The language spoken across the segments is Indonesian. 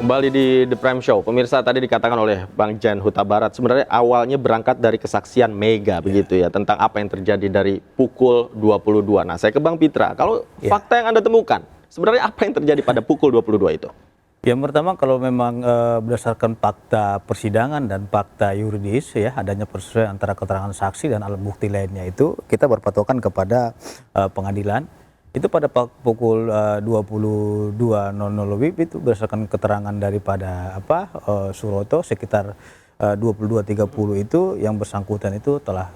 Kembali di The Prime Show. Pemirsa, tadi dikatakan oleh Bang Jan Huta Barat, sebenarnya awalnya berangkat dari kesaksian Mega begitu ya, tentang apa yang terjadi dari pukul 22. Nah, saya ke Bang Pitra. Kalau fakta yang Anda temukan, sebenarnya apa yang terjadi pada pukul 22 itu? Yang pertama, kalau memang berdasarkan fakta persidangan dan fakta yuridis ya, adanya persesuaian antara keterangan saksi dan alat bukti lainnya, itu kita berpatokan kepada pengadilan. Itu pada pukul 22.00 WIB itu berdasarkan keterangan daripada Suroto sekitar 22.30 itu yang bersangkutan itu telah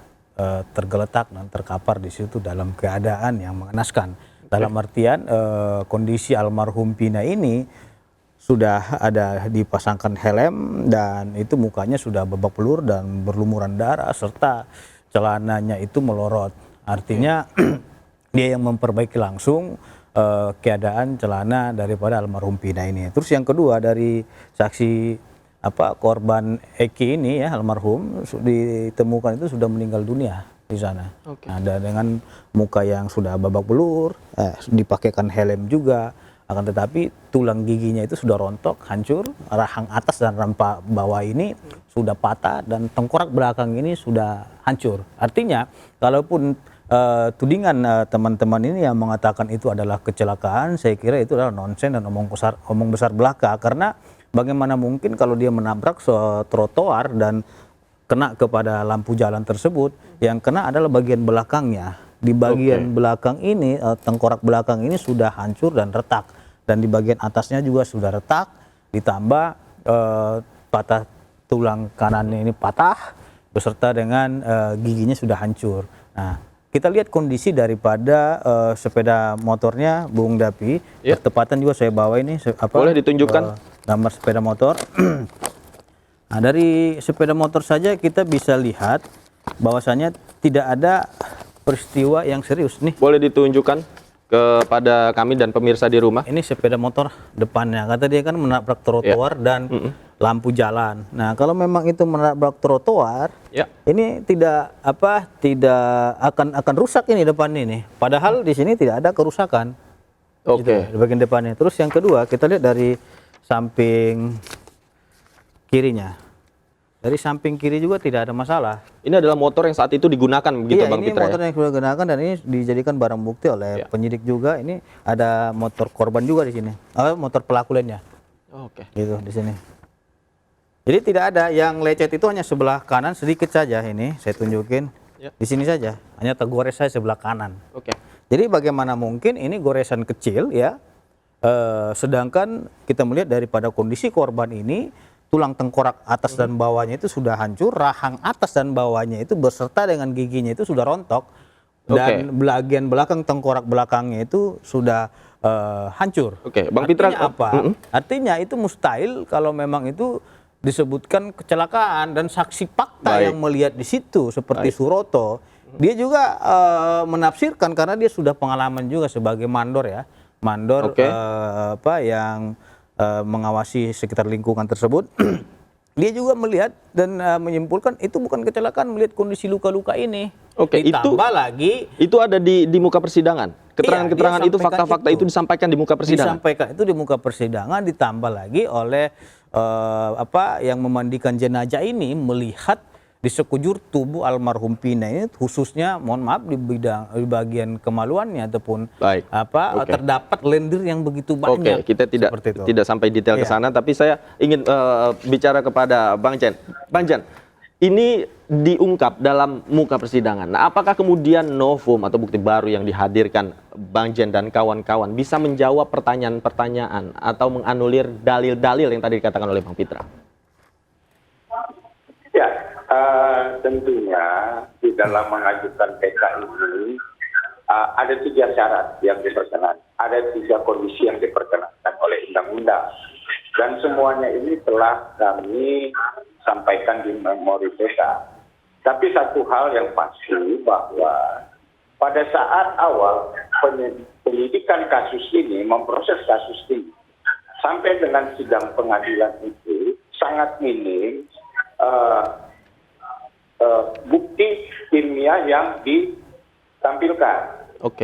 tergeletak dan terkapar di situ dalam keadaan yang mengenaskan. Dalam artian kondisi almarhum Pina ini sudah ada dipasangkan helm dan itu mukanya sudah babak belur dan berlumuran darah serta celananya itu melorot. Artinya dia yang memperbaiki langsung keadaan celana daripada almarhum Pina ini. Terus yang kedua, dari saksi korban Eki ini ya, almarhum ditemukan itu sudah meninggal dunia di sana. Nah, dengan muka yang sudah babak belur, dipakaikan helm juga. Akan tetapi tulang giginya itu sudah rontok, hancur, rahang atas dan rampa bawah ini sudah patah dan tengkorak belakang ini sudah hancur. Artinya, kalaupun tudingan teman-teman ini yang mengatakan itu adalah kecelakaan, saya kira itu adalah nonsen dan omong besar belaka. Karena bagaimana mungkin kalau dia menabrak trotoar dan kena kepada lampu jalan tersebut, yang kena adalah bagian belakangnya. Di bagian belakang ini, tengkorak belakang ini sudah hancur dan retak. Dan di bagian atasnya juga sudah retak, ditambah patah tulang kanannya ini patah, beserta dengan giginya sudah hancur. Nah, kita lihat kondisi daripada sepeda motornya Bung Dapi. Bertepatan juga saya bawa ini. Boleh ditunjukkan gambar sepeda motor. Nah, dari sepeda motor saja kita bisa lihat bahwasannya tidak ada peristiwa yang serius nih. Boleh ditunjukkan kepada kami dan pemirsa di rumah. Ini sepeda motor depannya, kata dia kan menabrak trotoar dan lampu jalan. Nah, kalau memang itu menabrak trotoar, ini tidak akan rusak ini depan ini. Padahal di sini tidak ada kerusakan. Gitu, di bagian depannya. Terus yang kedua, kita lihat dari samping kirinya. Dari samping kiri juga tidak ada masalah. Ini adalah motor yang saat itu digunakan begitu, Bang Pitra? Ini motor yang sudah digunakan dan ini dijadikan barang bukti oleh penyidik juga. Ini ada motor korban juga di sini. Motor pelaku lainnya. Gitu di sini. Jadi tidak ada yang lecet, itu hanya sebelah kanan sedikit saja ini. Saya tunjukin. Di sini saja. Hanya tergores saya sebelah kanan. Jadi bagaimana mungkin ini goresan kecil ya. Sedangkan kita melihat daripada kondisi korban ini, tulang tengkorak atas dan bawahnya itu sudah hancur, rahang atas dan bawahnya itu beserta dengan giginya itu sudah rontok, dan bagian belakang tengkorak belakangnya itu sudah hancur. Bang Pitra, artinya apa? Artinya itu mustahil kalau memang itu disebutkan kecelakaan, dan saksi fakta yang melihat di situ seperti Suroto, dia juga menafsirkan karena dia sudah pengalaman juga sebagai mandor ya, mandor yang mengawasi sekitar lingkungan tersebut. Dia juga melihat dan menyimpulkan itu bukan kecelakaan, melihat kondisi luka-luka ini. Ditambah lagi itu ada di muka persidangan. Keterangan-keterangan itu, fakta-fakta itu disampaikan di muka persidangan. Disampaikan itu di muka persidangan, ditambah lagi oleh yang memandikan jenazah ini melihat di sekujur tubuh almarhum Pina ini, khususnya mohon maaf di bagian kemaluannya ataupun terdapat lendir yang begitu banyak. Kita tidak sampai detail ke sana, tapi saya ingin bicara kepada Bang Jan. Bang Jan, ini diungkap dalam muka persidangan. Nah, apakah kemudian novum atau bukti baru yang dihadirkan Bang Jan dan kawan-kawan bisa menjawab pertanyaan-pertanyaan atau menganulir dalil-dalil yang tadi dikatakan oleh Bang Pitra? Tentunya di dalam mengajukan PK ini ada 3 syarat yang diperkenankan, ada 3 kondisi yang diperkenankan oleh undang-undang, dan semuanya ini telah kami sampaikan di memori PK. Tapi satu hal yang pasti bahwa pada saat awal penyidikan kasus ini, memproses kasus ini sampai dengan sidang pengadilan itu sangat minim bukti ilmiah yang ditampilkan.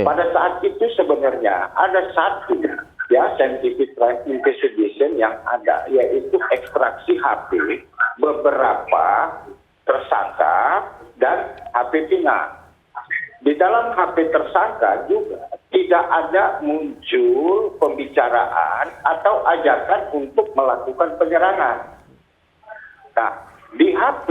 Pada saat itu sebenarnya ada satu ya scientific crime investigation yang ada, yaitu ekstraksi HP beberapa tersangka dan HP Pina. Di dalam HP tersangka juga tidak ada muncul pembicaraan atau ajakan untuk melakukan penyerangan. Nah, di HP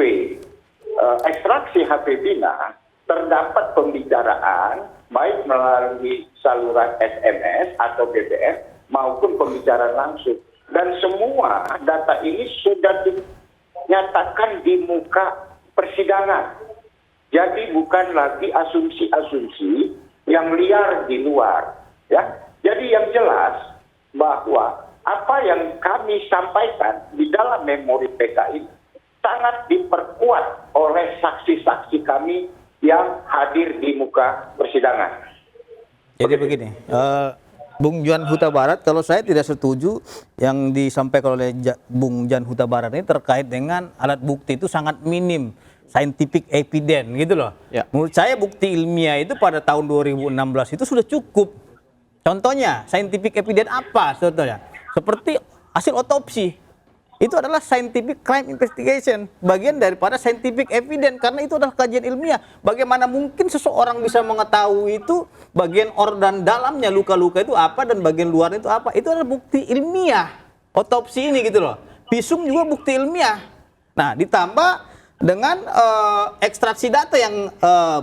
ekstraksi HP Pina terdapat pembicaraan baik melalui saluran SMS atau BBM maupun pembicaraan langsung. Dan semua data ini sudah dinyatakan di muka persidangan. Jadi bukan lagi asumsi-asumsi yang liar di luar. Ya. Jadi yang jelas bahwa apa yang kami sampaikan di dalam memori PK ini sangat diperkuat oleh saksi-saksi kami yang hadir di muka persidangan. Jadi begini, Bung Jan Huta Barat, kalau saya tidak setuju yang disampaikan oleh Bung Jan Huta Barat ini terkait dengan alat bukti itu sangat minim, scientific evidence gitu loh. Ya. Menurut saya bukti ilmiah itu pada tahun 2016 itu sudah cukup. Contohnya, scientific evidence apa contohnya? Seperti hasil otopsi. Itu adalah scientific crime investigation, bagian daripada scientific evidence, karena itu adalah kajian ilmiah. Bagaimana mungkin seseorang bisa mengetahui itu bagian organ dalamnya, luka-luka itu apa dan bagian luarnya itu apa? Itu adalah bukti ilmiah. Otopsi ini gitu loh. Visum juga bukti ilmiah. Nah, ditambah dengan ekstraksi data yang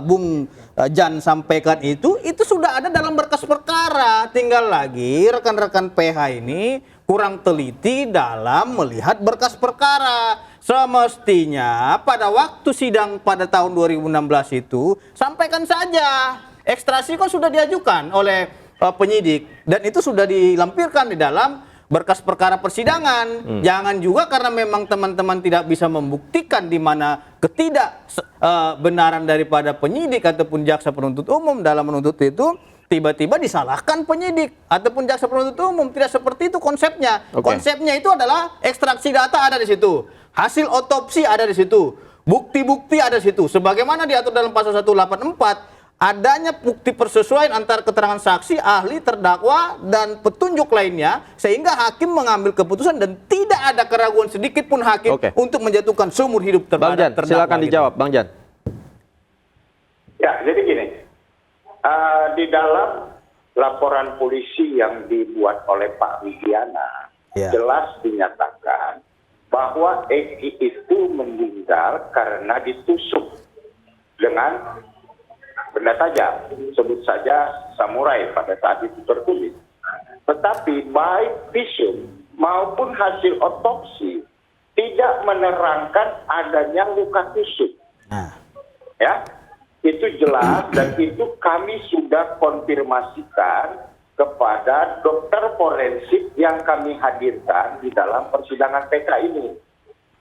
Bung Jan sampaikan itu sudah ada dalam berkas perkara. Tinggal lagi rekan-rekan PH ini kurang teliti dalam melihat berkas perkara. Semestinya pada waktu sidang pada tahun 2016 itu sampaikan saja. Ekstraksi kok sudah diajukan oleh penyidik dan itu sudah dilampirkan di dalam berkas perkara persidangan. Jangan juga karena memang teman-teman tidak bisa membuktikan di mana ketidakbenaran daripada penyidik ataupun jaksa penuntut umum dalam menuntut itu, tiba-tiba disalahkan penyidik ataupun jaksa penuntut umum. Tidak seperti itu konsepnya. Konsepnya itu adalah ekstraksi data ada di situ, hasil otopsi ada di situ, bukti-bukti ada di situ. Sebagaimana diatur dalam pasal 184, adanya bukti persesuaian antara keterangan saksi, ahli, terdakwa, dan petunjuk lainnya, sehingga hakim mengambil keputusan dan tidak ada keraguan sedikit pun hakim untuk menjatuhkan seumur hidup Bang Jan, silakan dijawab, Bang Jan. Ya, jadi gini, di dalam laporan polisi yang dibuat oleh Pak Widiana, jelas dinyatakan bahwa Eki itu meninggal karena ditusuk dengan benda tajam, sebut saja samurai pada saat itu tertulis. Tetapi baik visum maupun hasil otopsi tidak menerangkan adanya luka tusuk. Ya, itu jelas dan itu kami sudah konfirmasikan kepada dokter forensik yang kami hadirkan di dalam persidangan PK ini.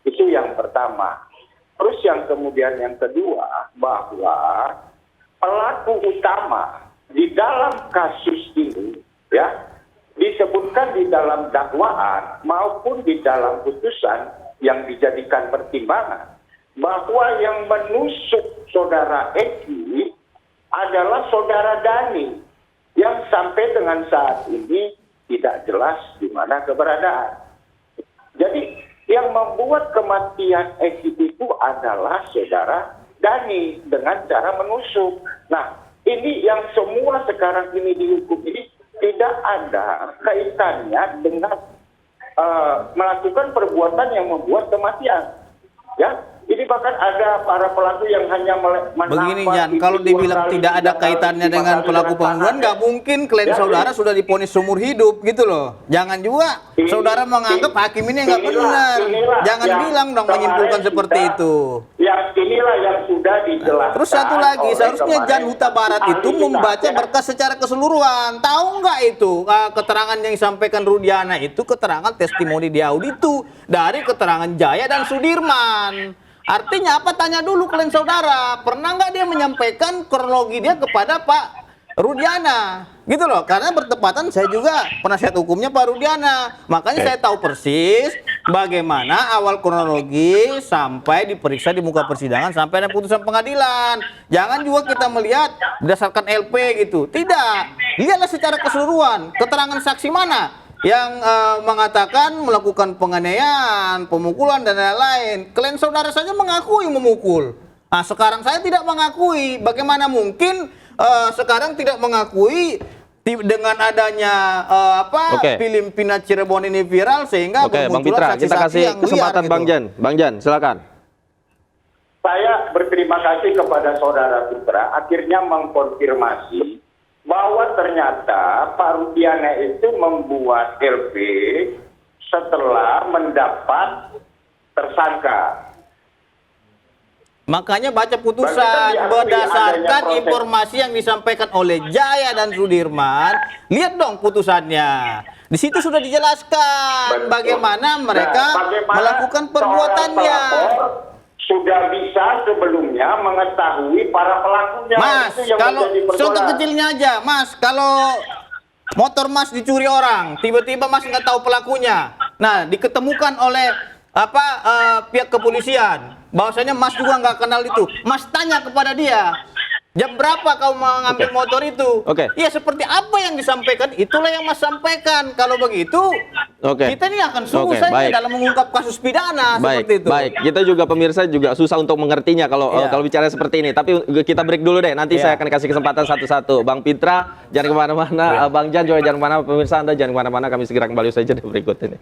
Itu yang pertama. Terus yang kemudian yang kedua, bahwa pelaku utama di dalam kasus ini ya disebutkan di dalam dakwaan maupun di dalam putusan yang dijadikan pertimbangan bahwa yang menusuk saudara Eki adalah saudara Dani yang sampai dengan saat ini tidak jelas di mana keberadaan. Jadi yang membuat kematian Eki itu adalah saudara Dani dengan cara menusuk. Nah, ini yang semua sekarang ini dihukum ini tidak ada kaitannya dengan melakukan perbuatan yang membuat kematian. Ya, ini bahkan ada para pelaku yang hanya begini Jan, kalau dibilang tidak ada kaitannya dengan pelaku pembunuhan, nggak mungkin klien saudara sudah divonis seumur hidup gitu loh. Jangan juga saudara menganggap hakim ini nggak benar. Jangan bilang dong menyimpulkan seperti itu. Yang inilah yang sudah dijelaskan. Terus satu lagi, seharusnya Jan Huta Barat itu membaca berkas secara keseluruhan. Tahu nggak itu keterangan yang disampaikan Rudiana itu keterangan testimoni di auditu dari keterangan Jaya dan Sudirman. Artinya apa? Tanya dulu klien saudara, pernah nggak dia menyampaikan kronologi dia kepada Pak Rudiana, gitu loh. Karena bertepatan saya juga penasihat hukumnya Pak Rudiana, makanya saya tahu persis bagaimana awal kronologi sampai diperiksa di muka persidangan sampai ada putusan pengadilan. Jangan juga kita melihat berdasarkan LP gitu, tidak. Lihatlah secara keseluruhan, keterangan saksi mana, yang mengatakan melakukan penganiayaan, pemukulan dan lain-lain. Klien saudara saja mengakui memukul. Nah, sekarang saya tidak mengakui. Bagaimana mungkin sekarang tidak mengakui dengan adanya film Pina Cirebon ini viral sehingga Oke, Bang bermunculan Pitra, kita saksi-saksi kasih yang liar kesempatan gitu. Bang Jan. Bang Jan, silakan. Saya berterima kasih kepada saudara Pitra akhirnya mengkonfirmasi bahwa ternyata Pak Rudiana itu membuat LP setelah mendapat tersangka. Makanya baca Berarti putusan diakui berdasarkan adanya proses. informasi yang disampaikan oleh Jaya dan Sudirman. Lihat dong putusannya. Di situ sudah dijelaskan Betul. bagaimana mereka Nah, bagaimana melakukan seorang perbuatannya. pelapor sudah bisa sebelumnya mengetahui para pelakunya. Mas, Itu yang kalau menjadi persoalan. contoh kecilnya aja, Mas, kalau motor Mas dicuri orang, tiba-tiba Mas nggak tahu pelakunya. Nah, diketemukan oleh pihak kepolisian, bahwasanya Mas juga nggak kenal itu. Mas tanya kepada dia, jam berapa kau mengambil motor itu? Oke. Ya seperti apa yang disampaikan, itulah yang Mas sampaikan. Kalau begitu, kita ini akan sungguh saja baik. dalam mengungkap kasus pidana seperti itu. Baik. Kita juga pemirsa juga susah untuk mengertinya kalau Iya. kalau bicara seperti ini. Tapi kita break dulu deh. Nanti Iya. saya akan kasih kesempatan satu-satu. Bang Pitra, jangan kemana-mana. Bang Jan juga jangan kemana-mana. Pemirsa Anda jangan kemana-mana. Kami segera kembali saja di berikut ini.